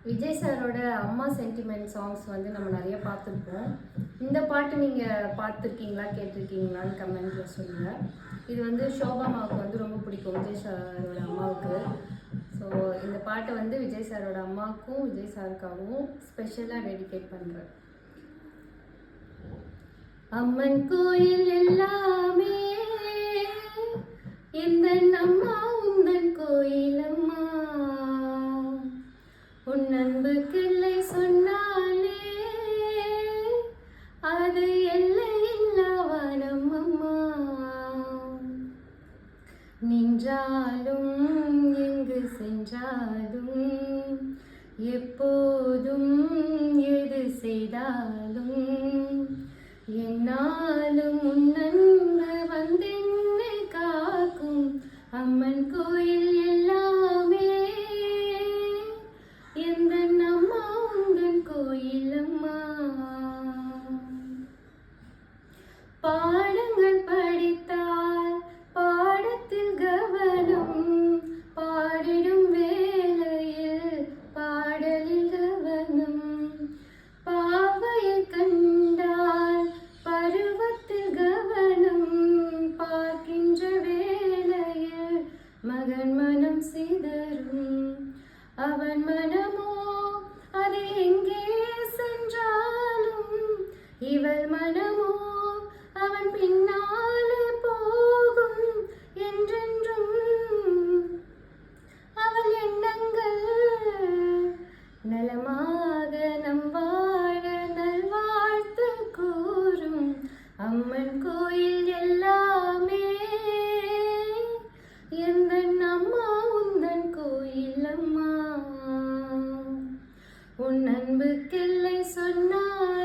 விஜய் சாரோட அம்மா sentiment songs வந்து நம்ம நிறைய பார்த்துருப்போம். இந்த பாட்டு நீங்கள் பார்த்துருக்கீங்களா, கேட்டிருக்கீங்களான்னு கமெண்ட்டில் சொல்லுங்கள். இது வந்து ஷோபாமாவுக்கு வந்து ரொம்ப பிடிக்கும், விஜய் சாரோட அம்மாவுக்கு. ஸோ இந்த பாட்டை வந்து விஜய் சாரோட அம்மாவுக்கும் விஜய் சாருக்காகவும் ஸ்பெஷலாக டெடிகேட் பண்ணுறேன். அம்மன் கோயில் எல்லாமே இந்த அம்மா உந்தன் கோயில் அம்மா, உன் அன்பு கிள்ளை சொன்னாலே அது எல்லை இல்லாவானம் அம்மா. நின்றாலும் எங்கு சென்றாலும் எப்போதும் எது செய்தாலும் என்னாலும் உன்னன்பு வந்தென்னை காக்கும் அம்மன் கோயில் எல்லாமே எந்த அம்மா உந்தன் கோயில் அம்மா. பாடங்கள் படித்தால் பாடத்தில் கவனம், பாடிடும் வேளையில் பாடலில் கவனம், பாவையை கண்டால் பருவத்தில் கவனம், பார்க்கின்ற வேளையில் மகன் மனம் சிதறும், அவன் மனமோ அது எங்கே சென்றாலும், இவள் மனமோ அவன் பின்னாலே போகும் என்றென்றும். அவள் எண்ணங்கள் நலமாக நம் வாழ நல்வாழ்த்து கூறும் அம்மன் கோயில் எல்லாமே எந்த அம்மா உந்தன் கோயில் அம்மா. உன் அன்பு கிள்ளை சொன்னார்